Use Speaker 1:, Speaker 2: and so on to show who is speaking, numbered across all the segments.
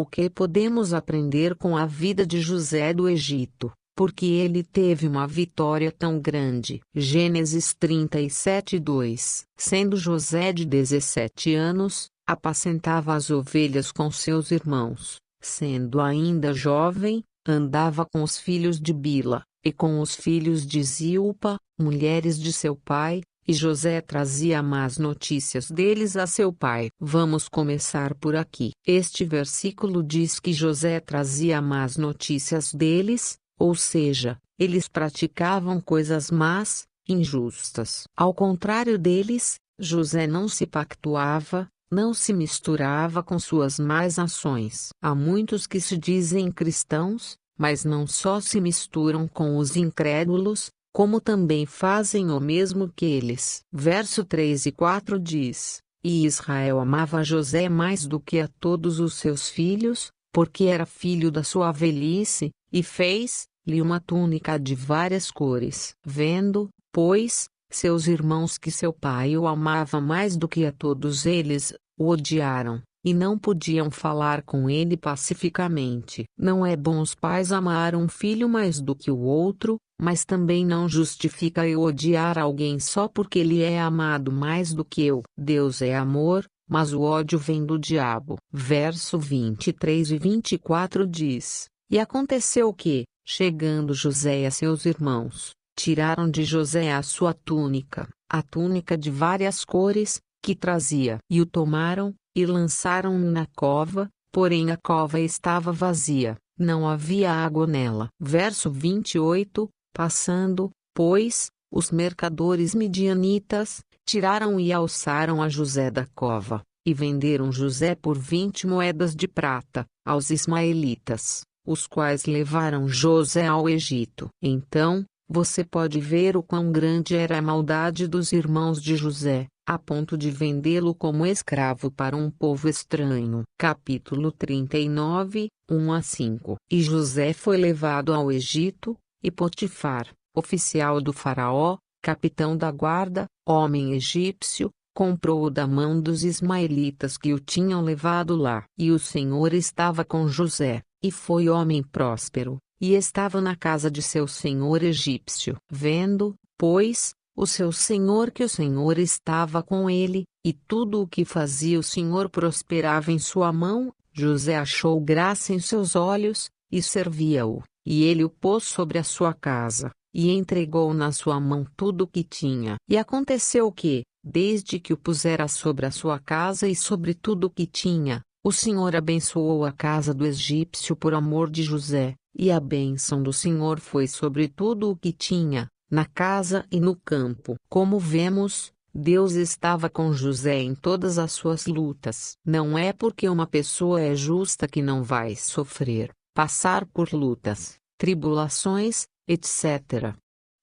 Speaker 1: O que podemos aprender com a vida de José do Egito? Porque ele teve uma vitória tão grande. Gênesis 37:2. Sendo José de 17 anos, apacentava as ovelhas com seus irmãos. Sendo ainda jovem, andava com os filhos de Bila, e com os filhos de Zilpa, mulheres de seu pai, e José trazia más notícias deles a seu pai. Vamos começar por aqui. Este versículo diz que José trazia más notícias deles, ou seja, eles praticavam coisas más, injustas. Ao contrário deles, José não se pactuava, não se misturava com suas más ações. Há muitos que se dizem cristãos, mas não só se misturam com os incrédulos, como também fazem o mesmo que eles. Verso 3 e 4 diz: E Israel amava José mais do que a todos os seus filhos, porque era filho da sua velhice, e fez-lhe uma túnica de várias cores. Vendo, pois, seus irmãos que seu pai o amava mais do que a todos eles, o odiaram, e não podiam falar com ele pacificamente. Não é bom os pais amar um filho mais do que o outro, mas também não justifica eu odiar alguém só porque ele é amado mais do que eu. Deus é amor, mas o ódio vem do diabo. Verso 23 e 24 diz: E aconteceu que, chegando José e a seus irmãos, tiraram de José a sua túnica, a túnica de várias cores, que trazia, e o tomaram, e lançaram-no na cova, porém a cova estava vazia, não havia água nela. Verso 28, passando, pois, os mercadores midianitas, tiraram e alçaram a José da cova, e venderam José por 20 moedas de prata, aos ismaelitas, os quais levaram José ao Egito. Então, você pode ver o quão grande era a maldade dos irmãos de José, a ponto de vendê-lo como escravo para um povo estranho. Capítulo 39, 1 a 5. E José foi levado ao Egito, e Potifar, oficial do faraó, capitão da guarda, homem egípcio, comprou-o da mão dos ismaelitas que o tinham levado lá. E o Senhor estava com José, e foi homem próspero, e estava na casa de seu senhor egípcio. Vendo, pois, o seu senhor que o Senhor estava com ele, e tudo o que fazia o Senhor prosperava em sua mão, José achou graça em seus olhos, e servia-o, e ele o pôs sobre a sua casa, e entregou na sua mão tudo o que tinha. E aconteceu que, desde que o pusera sobre a sua casa e sobre tudo o que tinha, o Senhor abençoou a casa do egípcio por amor de José, e a bênção do Senhor foi sobre tudo o que tinha, na casa e no campo. Como vemos, Deus estava com José em todas as suas lutas. Não é porque uma pessoa é justa que não vai sofrer, passar por lutas, tribulações, etc.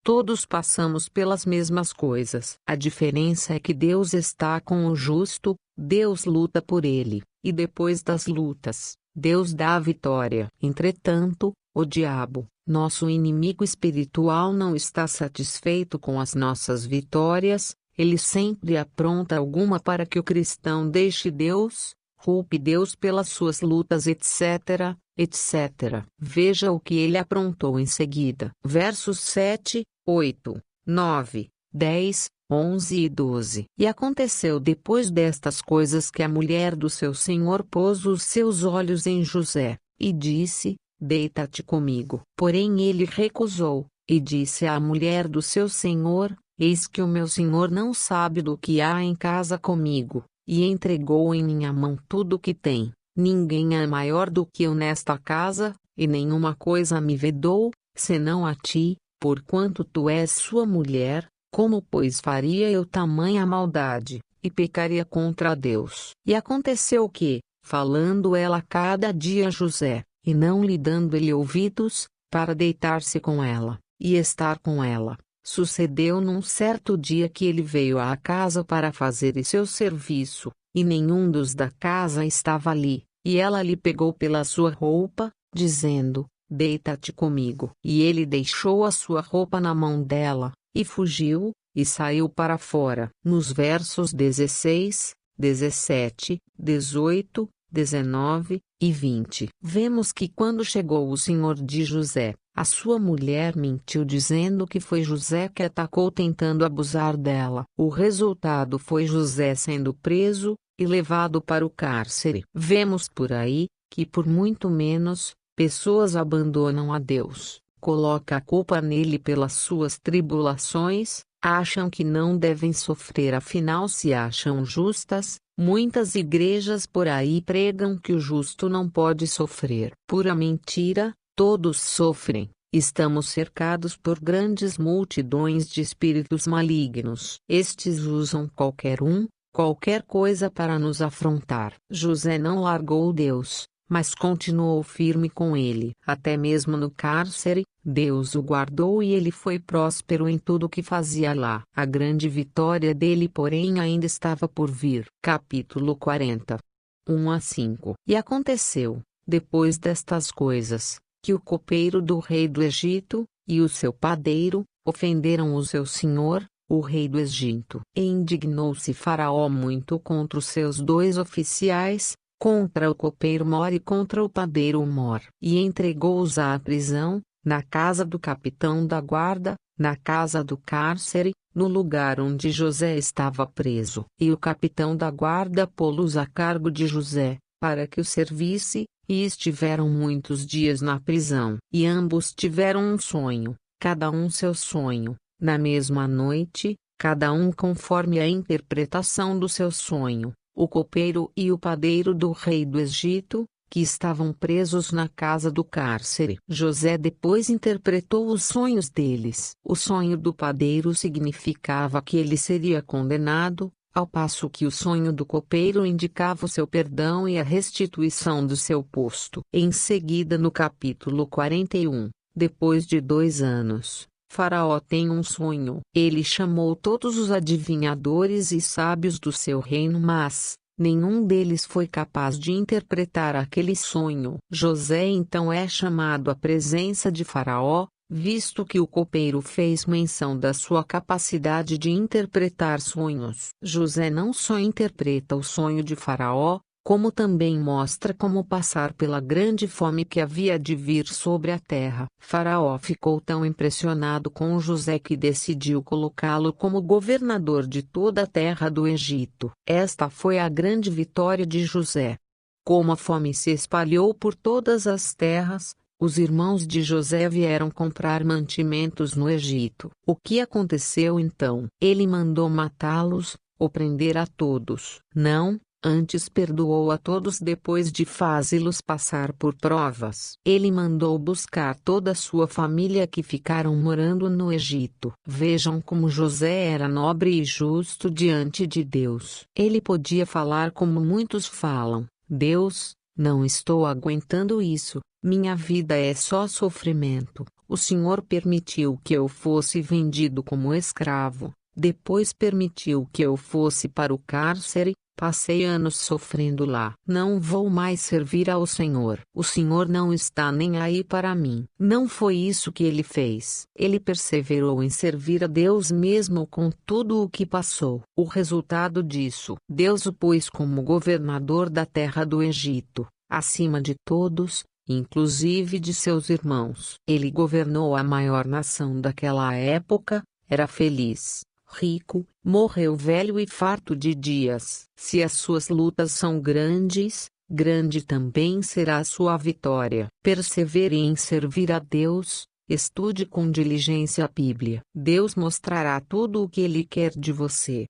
Speaker 1: Todos passamos pelas mesmas coisas. A diferença é que Deus está com o justo, Deus luta por ele, e depois das lutas, Deus dá a vitória. Entretanto, o diabo, nosso inimigo espiritual, não está satisfeito com as nossas vitórias, ele sempre apronta alguma para que o cristão deixe Deus, culpe Deus pelas suas lutas, etc., etc. Veja o que ele aprontou em seguida. Versos 7, 8, 9, 10, 11 e 12. E aconteceu depois destas coisas que a mulher do seu senhor pôs os seus olhos em José, e disse: Deita-te comigo. Porém ele recusou, e disse à mulher do seu senhor: Eis que o meu senhor não sabe do que há em casa comigo, e entregou em minha mão tudo o que tem. Ninguém é maior do que eu nesta casa, e nenhuma coisa me vedou, senão a ti, porquanto tu és sua mulher. Como pois faria eu tamanha maldade, e pecaria contra Deus? E aconteceu que, falando ela cada dia a José, e não lhe dando ele ouvidos, para deitar-se com ela, e estar com ela, sucedeu num certo dia que ele veio à casa para fazer seu serviço, e nenhum dos da casa estava ali, e ela lhe pegou pela sua roupa, dizendo: Deita-te comigo. E ele deixou a sua roupa na mão dela, e fugiu, e saiu para fora. Nos versos 16, 17, 18, 19 e 20. Vemos que quando chegou o senhor de José, a sua mulher mentiu dizendo que foi José que atacou tentando abusar dela. O resultado foi José sendo preso e levado para o cárcere. Vemos por aí que por muito menos, pessoas abandonam a Deus, colocam a culpa nele pelas suas tribulações, acham que não devem sofrer afinal se acham justas. Muitas igrejas por aí pregam que o justo não pode sofrer. Pura mentira, todos sofrem. Estamos cercados por grandes multidões de espíritos malignos. Estes usam qualquer coisa para nos afrontar. José não largou Deus, mas continuou firme com ele. Até mesmo no cárcere, Deus o guardou e ele foi próspero em tudo que fazia lá. A grande vitória dele, porém, ainda estava por vir. Capítulo 40. 1 a 5. E aconteceu, depois destas coisas, que o copeiro do rei do Egito, e o seu padeiro, ofenderam o seu senhor, o rei do Egito. E indignou-se Faraó muito contra os seus dois oficiais, contra o copeiro Mor e contra o padeiro Mor. E entregou-os à prisão, na casa do capitão da guarda, na casa do cárcere, no lugar onde José estava preso. E o capitão da guarda pô-los a cargo de José, para que o servisse, e estiveram muitos dias na prisão. E ambos tiveram um sonho, cada um seu sonho, na mesma noite, cada um conforme a interpretação do seu sonho. O copeiro e o padeiro do rei do Egito, que estavam presos na casa do cárcere. José depois interpretou os sonhos deles. O sonho do padeiro significava que ele seria condenado, ao passo que o sonho do copeiro indicava o seu perdão e a restituição do seu posto. Em seguida, no capítulo 41, depois de 2 anos, Faraó tem um sonho. Ele chamou todos os adivinhadores e sábios do seu reino, mas nenhum deles foi capaz de interpretar aquele sonho. José então é chamado à presença de Faraó, visto que o copeiro fez menção da sua capacidade de interpretar sonhos. José não só interpreta o sonho de Faraó, como também mostra como passar pela grande fome que havia de vir sobre a terra. Faraó ficou tão impressionado com José que decidiu colocá-lo como governador de toda a terra do Egito. Esta foi a grande vitória de José. Como a fome se espalhou por todas as terras, os irmãos de José vieram comprar mantimentos no Egito. O que aconteceu então? Ele mandou matá-los, ou prender a todos. Não. Antes perdoou a todos depois de fazê-los passar por provas. Ele mandou buscar toda a sua família que ficaram morando no Egito. Vejam como José era nobre e justo diante de Deus. Ele podia falar como muitos falam: Deus, não estou aguentando isso, minha vida é só sofrimento. O Senhor permitiu que eu fosse vendido como escravo, depois permitiu que eu fosse para o cárcere. Passei anos sofrendo lá. Não vou mais servir ao Senhor. O Senhor não está nem aí para mim. Não foi isso que ele fez. Ele perseverou em servir a Deus mesmo com tudo o que passou. O resultado disso, Deus o pôs como governador da terra do Egito, acima de todos, inclusive de seus irmãos. Ele governou a maior nação daquela época, era feliz, rico, morreu velho e farto de dias. Se as suas lutas são grandes, grande também será a sua vitória. Persevere em servir a Deus, estude com diligência a Bíblia. Deus mostrará tudo o que Ele quer de você.